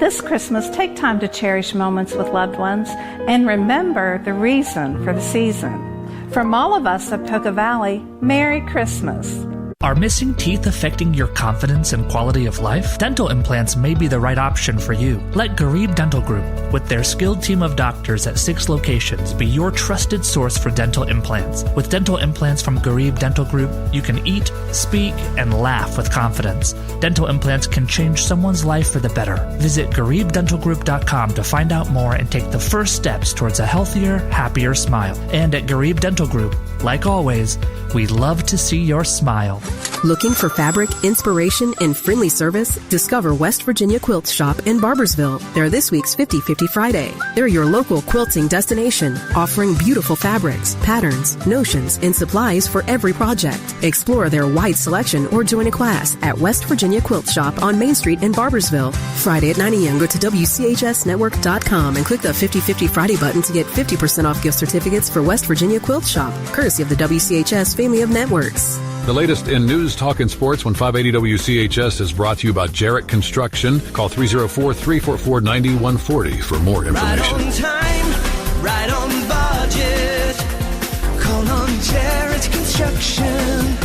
This Christmas, take time to cherish moments with loved ones and remember the reason for the season. From all of us at Poca Valley, Merry Christmas. Are missing teeth affecting your confidence and quality of life? Dental implants may be the right option for you. Let Garib Dental Group, with their skilled team of doctors at 6 locations, be your trusted source for dental implants. With dental implants from Garib Dental Group, you can eat, speak, and laugh with confidence. Dental implants can change someone's life for the better. Visit GaribDentalGroup.com to find out more and take the first steps towards a healthier, happier smile. And at Garib Dental Group, like always, we love to see your smile. Looking for fabric, inspiration, and friendly service? Discover West Virginia Quilt Shop in Barbersville. They're this week's 50/50 Friday. They're your local quilting destination, offering beautiful fabrics, patterns, notions, and supplies for every project. Explore their wide selection or join a class at West Virginia Quilt Shop on Main Street in Barbersville. Friday at 9 a.m. Go to WCHSnetwork.com and click the 50/50 Friday button to get 50% off gift certificates for West Virginia Quilt Shop, courtesy of the WCHS family of networks. The latest in news, talk, and sports when 580 WCHS is brought to you by Jarrett Construction. Call 304-344-9140 for more information. Right on time, right on budget. Call on Jarrett Construction.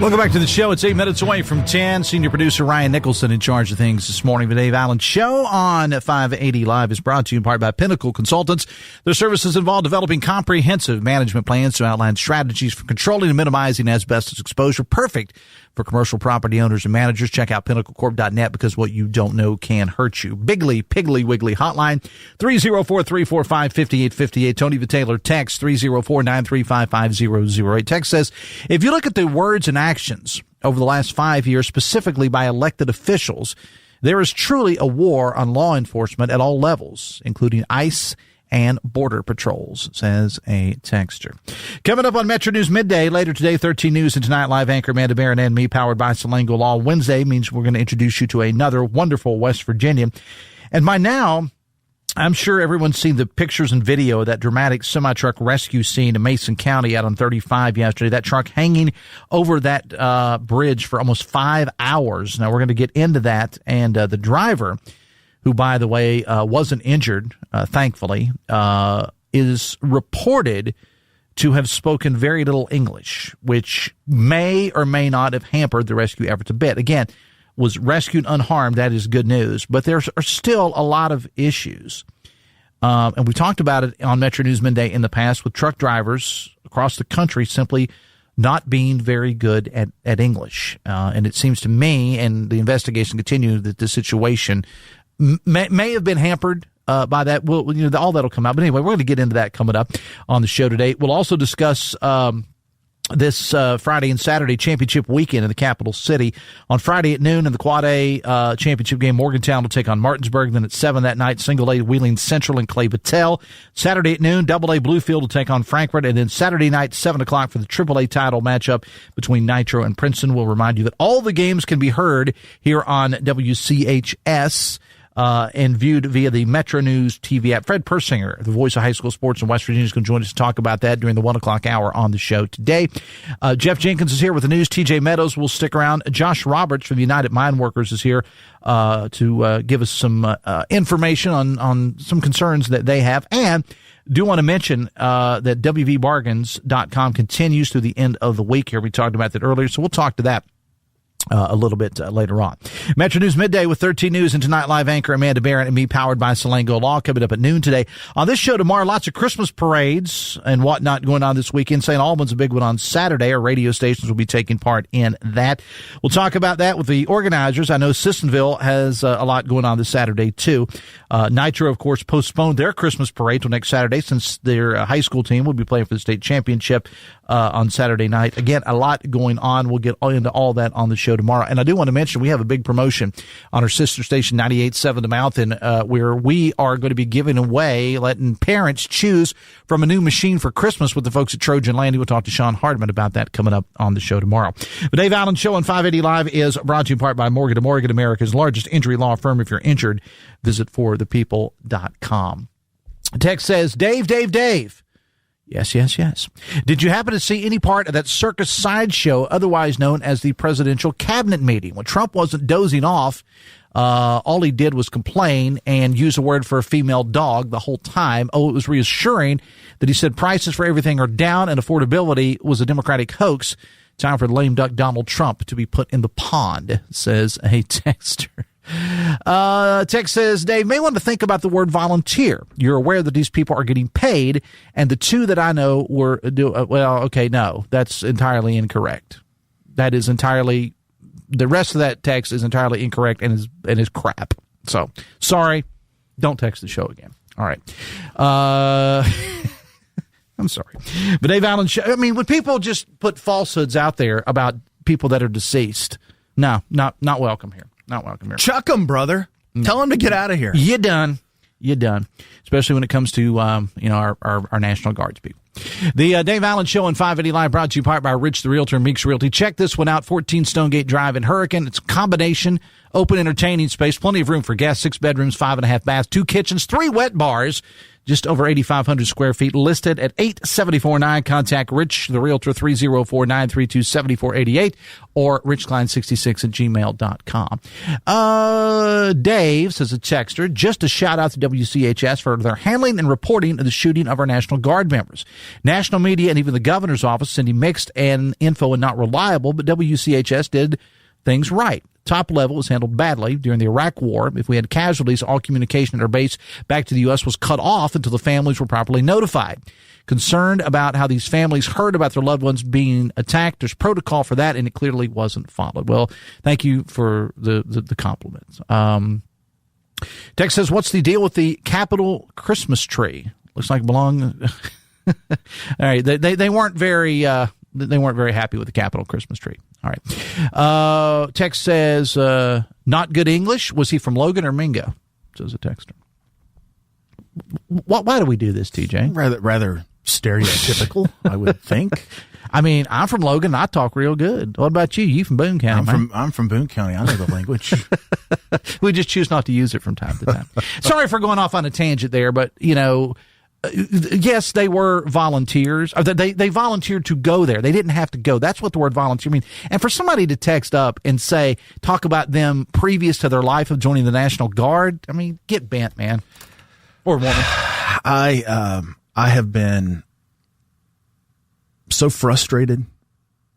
Welcome back to the show. It's 8 minutes away from 10. Senior producer Ryan Nicholson in charge of things this morning. The Dave Allen Show on 580 Live is brought to you in part by Pinnacle Consultants. Their services involve developing comprehensive management plans to outline strategies for controlling and minimizing asbestos exposure. Perfect for commercial property owners and managers. Check out pinnaclecorp.net because what you don't know can hurt you. Bigley, Piggly Wiggly hotline 304-345-5858. Tony the Taylor text 304-935-5008. Text says, if you look at the words and actions over the last 5 years, specifically by elected officials, there is truly a war on law enforcement at all levels, including ICE and border patrols, says a texter. Coming up on Metro News Midday later today, 13 News and Tonight Live anchor Amanda Barron and me, powered by Salango Law. Wednesday means we're going to introduce you to another wonderful West Virginia. And by now, I'm sure everyone's seen the pictures and video of that dramatic semi-truck rescue scene in Mason County out on 35 yesterday. That truck hanging over that bridge for almost 5 hours. Now, we're going to get into that. And the driver, who, by the way, wasn't injured, thankfully, is reported to have spoken very little English, which may or may not have hampered the rescue efforts a bit. Again, was rescued unharmed. That is good news. But there are still a lot of issues. And we talked about it on Metro News Midday in the past with truck drivers across the country simply not being very good at English. And it seems to me, and the investigation continues, that the situation may have been hampered by that. Well, all that'll come out. But anyway, we're going to get into that coming up on the show today. We'll also discuss this Friday and Saturday championship weekend in the capital city. On Friday at noon in the Quad A championship game, Morgantown will take on Martinsburg. Then at 7 that night, Single A Wheeling Central and Clay Battelle. Saturday at noon, Double A Bluefield will take on Frankfort. And then Saturday night, 7 o'clock for the Triple A title matchup between Nitro and Princeton. We'll remind you that all the games can be heard here on WCHS. And viewed via the Metro News TV app. Fred Persinger, the voice of high school sports in West Virginia, is going to join us to talk about that during the 1 o'clock hour on the show today. Jeff Jenkins is here with the news. TJ Meadows will stick around. Josh Roberts from the United Mine Workers is here to give us some information on some concerns that they have. And do want to mention that WVBargains.com continues through the end of the week here. We talked about that earlier, so we'll talk to that a little bit later on. Metro News Midday with 13 News and Tonight Live anchor Amanda Barron and me, powered by Salango Law, coming up at noon today. On this show tomorrow, lots of Christmas parades and whatnot going on this weekend. St. Albans, a big one on Saturday. Our radio stations will be taking part in that. We'll talk about that with the organizers. I know Sissonville has a lot going on this Saturday, too. Nitro, of course, postponed their Christmas parade till next Saturday since their high school team will be playing for the state championship on Saturday night. Again, a lot going on. We'll get into all that on the show tomorrow. And I do want to mention we have a big promotion on our sister station 98.7 The Mountain where we are going to be giving away, letting parents choose from a new machine for Christmas with the folks at Trojan Landing. We'll talk to Sean Hardman about that coming up on the show tomorrow. The Dave Allen Show on 580 Live is brought to you in part by Morgan & Morgan, America's largest injury law firm. If you're injured, visit forthepeople.com. Text says, Dave, Yes, yes, yes. Did you happen to see any part of that circus sideshow, otherwise known as the presidential cabinet meeting? When Trump wasn't dozing off, all he did was complain and use a word for a female dog the whole time. Oh, it was reassuring that he said prices for everything are down and affordability was a Democratic hoax. Time for the lame duck Donald Trump to be put in the pond, says a texter. Text says, Dave may want to think about the word volunteer. You're aware that these people are getting paid, and the two that I know were no, that's entirely incorrect. That is entirely, the rest of that text is entirely incorrect and is crap. So, sorry, don't text the show again. All right. I'm sorry. But Dave Allen, when people just put falsehoods out there about people that are deceased, no, not welcome here. Not welcome here. Chuck them, brother. Tell them to get out of here. You're done. Especially when it comes to our National Guards people. The Dave Allen Show on 580 Live brought to you part by Rich the Realtor and Meeks Realty. Check this one out, 14 Stonegate Drive in Hurricane. It's a combination, open entertaining space, plenty of room for guests, 6 bedrooms, 5.5 baths, 2 kitchens, 3 wet bars, just over 8,500 square feet, listed at 8749. Contact Rich the Realtor, 304-932-7488 or richklein66@gmail.com. Dave, says a texter, just a shout out to WCHS for their handling and reporting of the shooting of our National Guard members. National media and even the governor's office sending mixed and info and not reliable, but WCHS did things right. Top level was handled badly during the Iraq War. If we had casualties, all communication at our base back to the U.S. was cut off until the families were properly notified. Concerned about how these families heard about their loved ones being attacked, there's protocol for that, and it clearly wasn't followed. Well, thank you for the compliments. Tex says, what's the deal with the Capitol Christmas tree? Looks like it belonged. All right, they weren't very happy with the Capitol Christmas tree. All right. Text says, not good English. Was he from Logan or Mingo? Says a texter. Why do we do this, TJ? Rather stereotypical, I would think. I'm from Logan. I talk real good. What about you? You from Boone County? I'm from Boone County. I know the language. We just choose not to use it from time to time. Sorry for going off on a tangent there, but yes, they were volunteers. They volunteered to go there. They didn't have to go. That's what the word volunteer means. And for somebody to text up and talk about them previous to their life of joining the National Guard, get bent, man. Or woman. I have been so frustrated,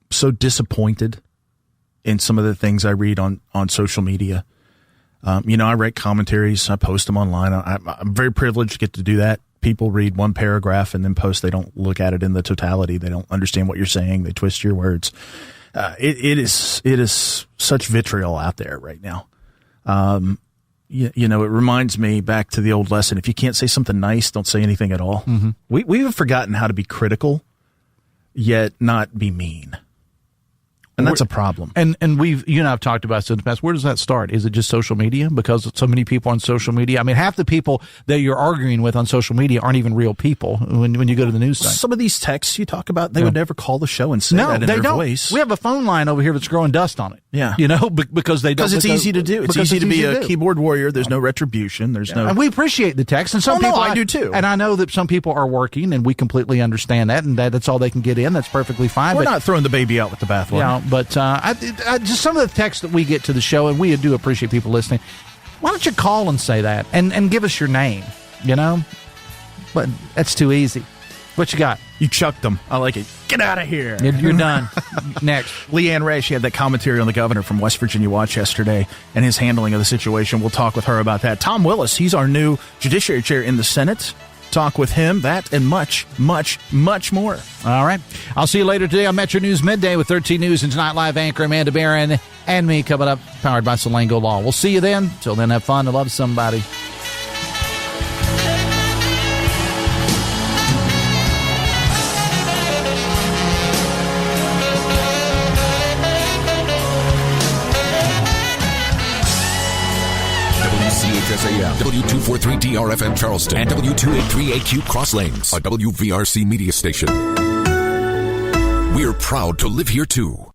so disappointed in some of the things I read on social media. I write commentaries. I post them online. I'm very privileged to get to do that. People read one paragraph and then post. They don't look at it in the totality. They don't understand what you're saying. They twist your words. It is such vitriol out there right now. It reminds me back to the old lesson. If you can't say something nice, don't say anything at all. Mm-hmm. We have forgotten how to be critical, yet not be mean. And that's a problem. And you and I have talked about this in the past. Where does that start? Is it just social media? Because so many people on social media. Half the people that you're arguing with on social media aren't even real people when you go to the news site. Some of these texts you talk about, they would never call the show and say that in their voice. We have a phone line over here that's growing dust on it. Yeah. Because they don't. Because it's easy to do. It's easy to be a keyboard warrior. There's no retribution. There's no. And we appreciate the text. And some people. I do too. And I know that some people are working, and we completely understand that, and that's all they can get in. That's perfectly fine. We're not throwing the baby out with the bathwater. Yeah, but just some of the texts that we get to the show, and we do appreciate people listening. Why don't you call and say that and give us your name, But that's too easy. What you got? You chucked them. I like it. Get out of here. You're done. Next. Leanne Ray, she had that commentary on the governor from West Virginia Watch yesterday and his handling of the situation. We'll talk with her about that. Tom Willis, he's our new Judiciary Chair in the Senate. Talk with him, that and much, much, much more. All right. I'll see you later today on Metro News Midday with 13 News and Tonight Live anchor Amanda Barron and me coming up, powered by Salango Law. We'll see you then. Till then, have fun and love somebody. WCHS-AM, W243-DRFM Charleston, and W283-AQ Cross Lanes, a WVRC media station. We're proud to live here, too.